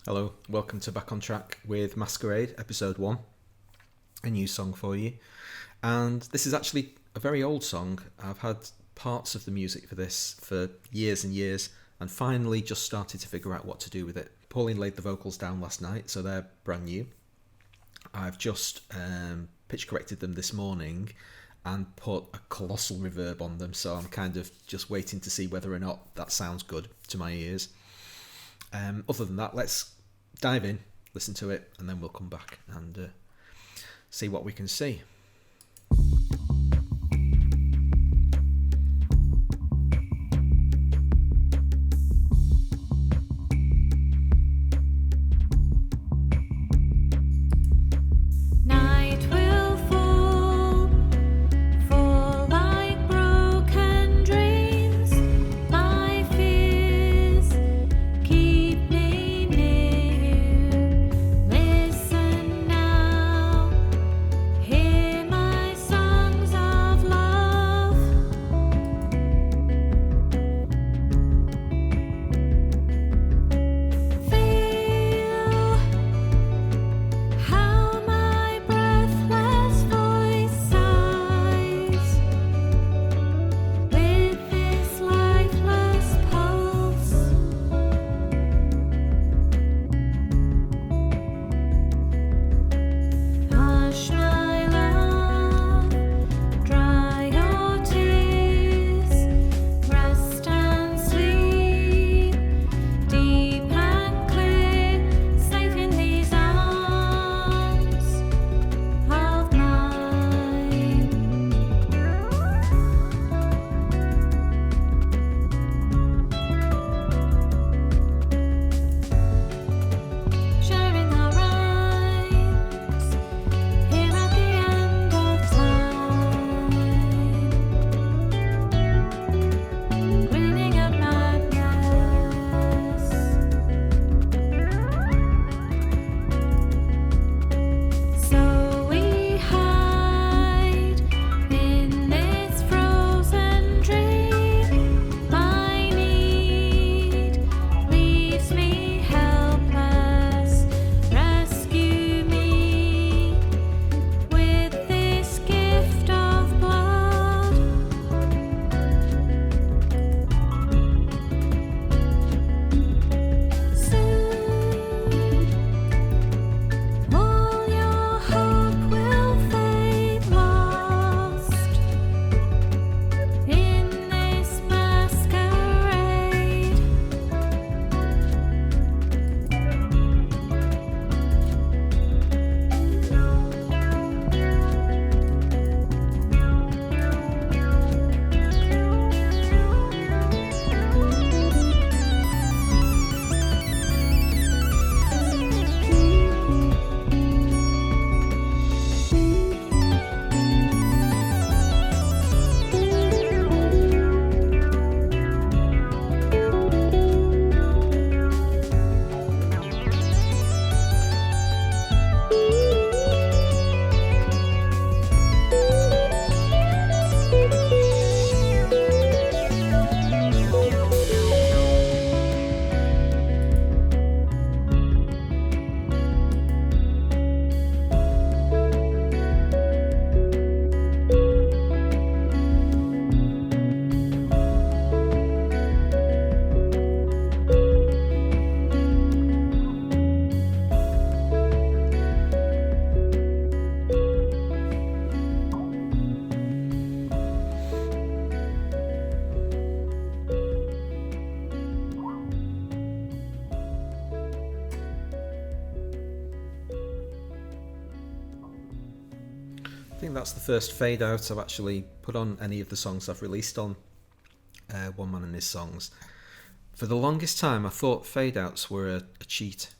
Hello, welcome to Back on Track with Masquerade, Ep.01, a new song for you. And this is actually a very old song. I've had parts of the music for this for years and years, and finally just started to figure out what to do with it. Pauline laid the vocals down last night, so they're brand new. I've just pitch corrected them this morning and put a colossal reverb on them, so I'm kind of just waiting to see whether or not that sounds good to my ears. Other than that, let's dive in, listen to it, and then we'll come back and see what we can see. I think that's the first fade out I've actually put on any of the songs I've released on One Man and His Songs. For the longest time I thought fade outs were a cheat,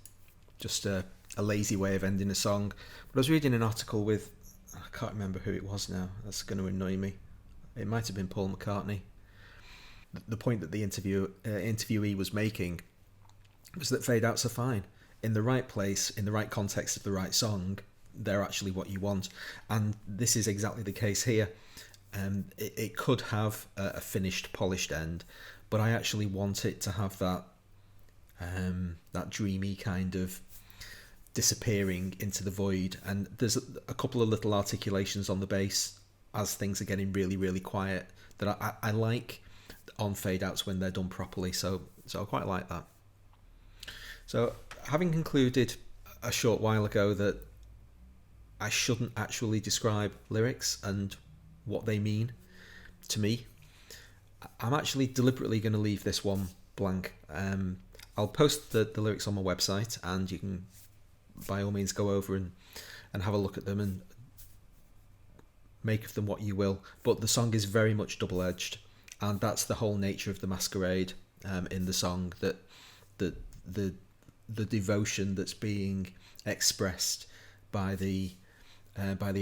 just a lazy way of ending a song. But I was reading an article with, I can't remember who it was now, that's going to annoy me. It might have been Paul McCartney. The point that the interviewee was making was that fade outs are fine. In the right place, in the right context of the right song, they're actually what you want. And this is exactly the case here. It could have a finished, polished end, but I actually want it to have that that dreamy kind of disappearing into the void. And there's a couple of little articulations on the bass as things are getting really, really quiet that I like on fade outs when they're done properly. So I quite like that. So having concluded a short while ago that I shouldn't actually describe lyrics and what they mean to me, I'm actually deliberately going to leave this one blank. I'll post the lyrics on my website, and you can by all means go over and have a look at them and make of them what you will. But the song is very much double-edged, and that's the whole nature of the Masquerade in the song, that the devotion that's being expressed by the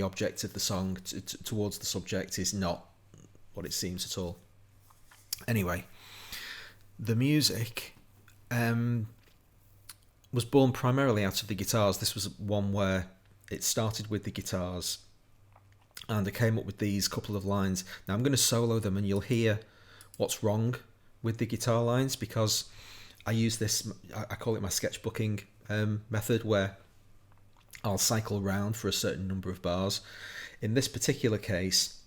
object of the song towards the subject is not what it seems at all. Anyway, the music was born primarily out of the guitars. This was one where it started with the guitars, and I came up with these couple of lines. Now I'm going to solo them, and you'll hear what's wrong with the guitar lines, because I use this, I call it my sketchbooking method, where I'll cycle round for a certain number of bars. In this particular case,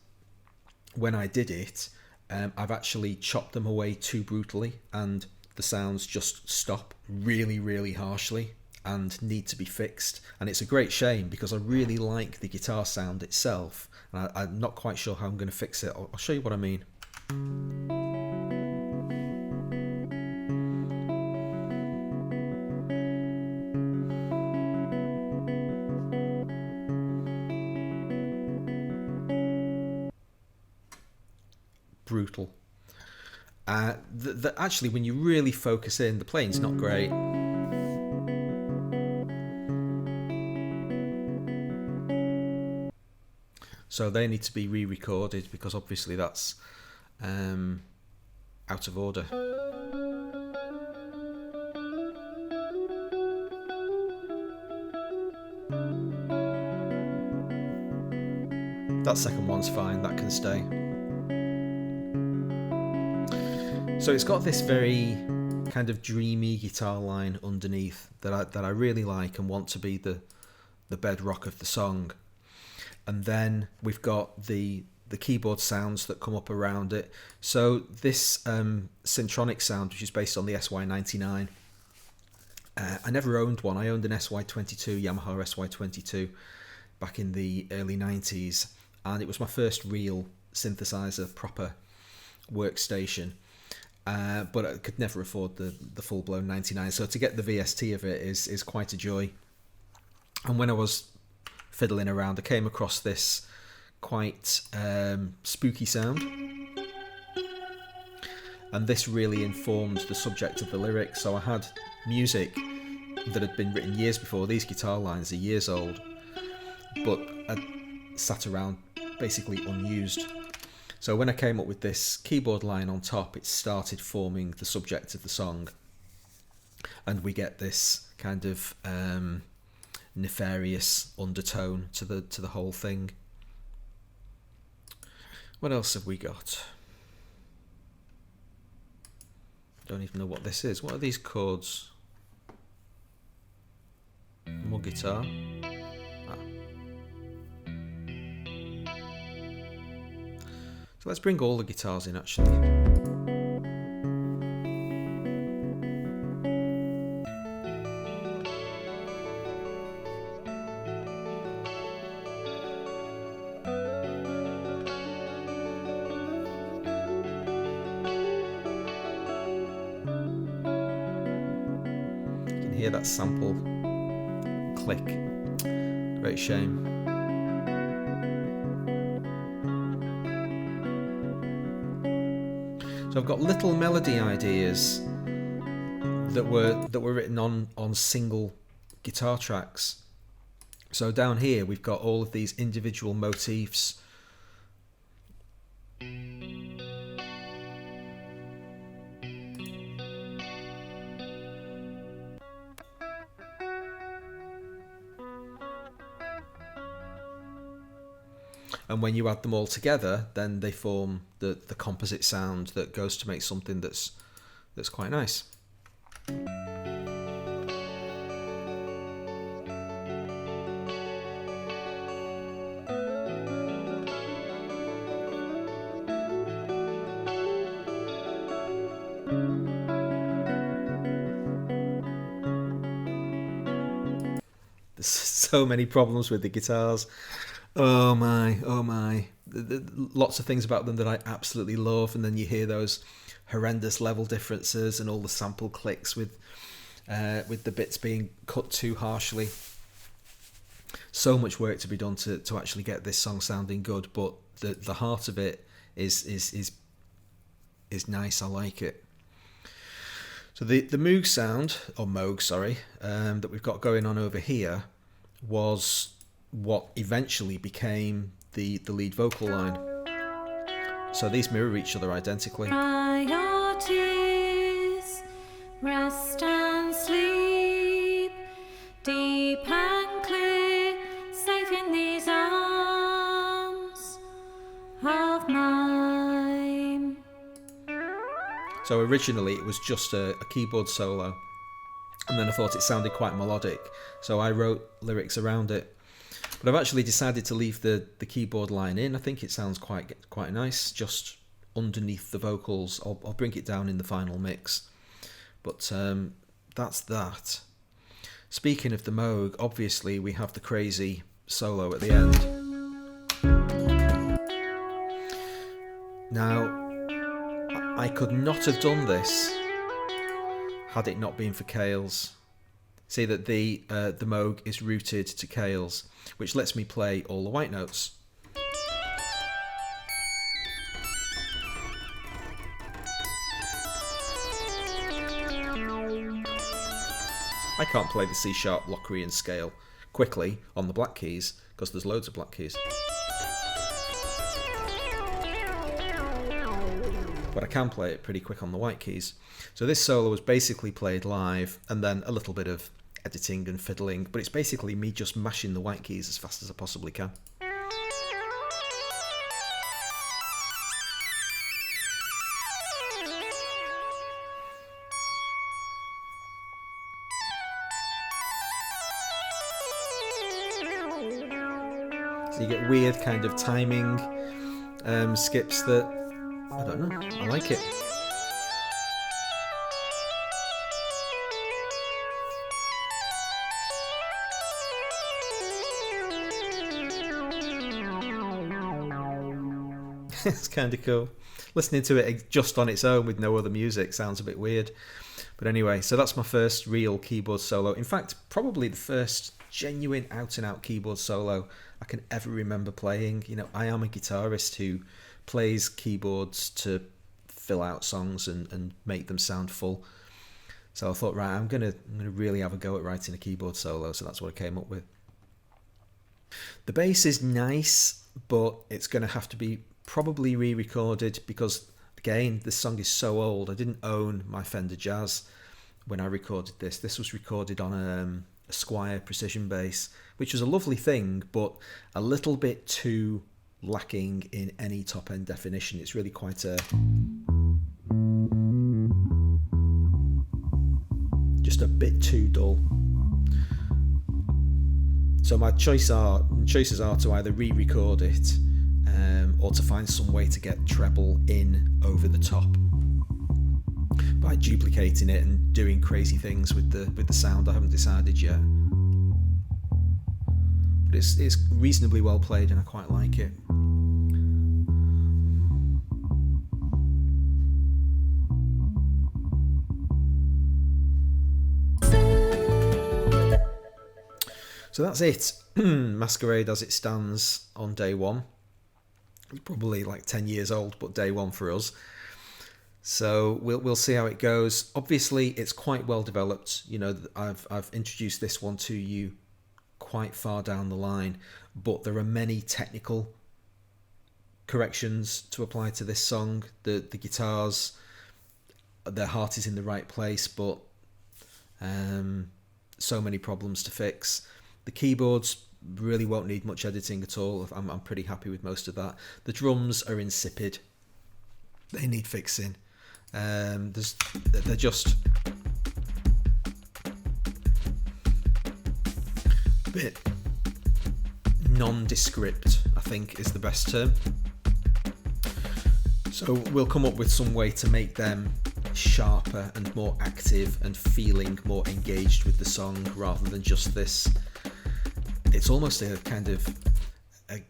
when I did it, I've actually chopped them away too brutally, and the sounds just stop really, really harshly and need to be fixed. And it's a great shame, because I really like the guitar sound itself, and I'm not quite sure how I'm going to fix it. I'll show you what I mean. Brutal. Actually, when you really focus in, the playing's not great. So they need to be re-recorded, because obviously that's out of order. That second one's fine, that can stay. So it's got this very kind of dreamy guitar line underneath that I really like and want to be the bedrock of the song. And then we've got the keyboard sounds that come up around it. So this Syntronic sound, which is based on the SY99, I never owned one. I owned an SY22, Yamaha SY22, back in the early 90s, and it was my first real synthesizer proper workstation. But I could never afford the full-blown 99, so to get the VST of it is quite a joy. And when I was fiddling around, I came across this quite spooky sound, and this really informed the subject of the lyrics. So I had music that had been written years before. These guitar lines are years old, but I sat around basically unused. So when I came up with this keyboard line on top, it started forming the subject of the song, and we get this kind of nefarious undertone to the whole thing. What else have we got? Don't even know what this is. What are these chords? More guitar. So let's bring all the guitars in, actually. You can hear that sample click. Great shame. So I've got little melody ideas that were written on single guitar tracks. So down here we've got all of these individual motifs. And when you add them all together, then they form the composite sound that goes to make something that's quite nice. There's so many problems with the guitars. Oh my. Lots of things about them that I absolutely love, and then you hear those horrendous level differences and all the sample clicks with the bits being cut too harshly. So much work to be done to actually get this song sounding good, but the heart of it is nice. I like it. So the Moog sound, or Moog, sorry, that we've got going on over here was what eventually became the lead vocal line. So these mirror each other identically. Priorities, rest and sleep, deep and clear, safe in these arms of mine. So originally it was just a keyboard solo, and then I thought it sounded quite melodic, so I wrote lyrics around it. But I've actually decided to leave the keyboard line in. I think it sounds quite nice just underneath the vocals. I'll bring it down in the final mix. But that's that. Speaking of the Moog, obviously we have the crazy solo at the end. Now, I could not have done this had it not been for Cales. See that the Moog is rooted to Cales, which lets me play all the white notes. I can't play the C sharp Locrian scale quickly on the black keys because there's loads of black keys. But I can play it pretty quick on the white keys. So this solo was basically played live, and then a little bit of editing and fiddling, but it's basically me just mashing the white keys as fast as I possibly can. So you get weird kind of timing skips that, I don't know, I like it. It's kind of cool. Listening to it just on its own with no other music sounds a bit weird. But anyway, so that's my first real keyboard solo. In fact, probably the first genuine out-and-out keyboard solo I can ever remember playing. You know, I am a guitarist who plays keyboards to fill out songs and make them sound full. So I thought, right, I'm gonna really have a go at writing a keyboard solo, so that's what I came up with. The bass is nice, but it's going to have to be probably re-recorded because, again, this song is so old. I didn't own my Fender Jazz when I recorded this. This was recorded on a Squier precision bass, which was a lovely thing, but a little bit too lacking in any top-end definition. It's really quite just a bit too dull. So my choices are to either re-record it or to find some way to get treble in over the top by duplicating it and doing crazy things with the sound. I haven't decided yet, but it's reasonably well played and I quite like it. So that's it. Masquerade as it stands on day one. It's probably like 10 years old, but day one for us. So we'll see how it goes. Obviously, it's quite well developed. You know, I've introduced this one to you quite far down the line, but there are many technical corrections to apply to this song. The guitars, their heart is in the right place, but so many problems to fix. The keyboards really won't need much editing at all. I'm pretty happy with most of that. The drums are insipid. They need fixing. They're just a bit nondescript, I think is the best term. So we'll come up with some way to make them sharper and more active and feeling more engaged with the song rather than just this it's almost a kind of a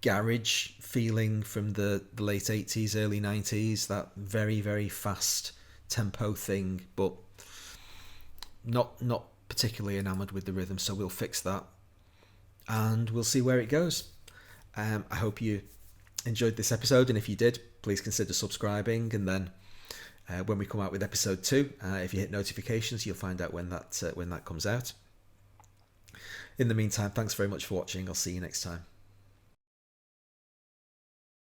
garage feeling from the late 80s, early 90s, that very, very fast tempo thing, but not particularly enamoured with the rhythm, so we'll fix that and we'll see where it goes. I hope you enjoyed this episode, and if you did, please consider subscribing, and then when we come out with episode 2, if you hit notifications, you'll find out when that comes out. In the meantime, thanks very much for watching. I'll see you next time.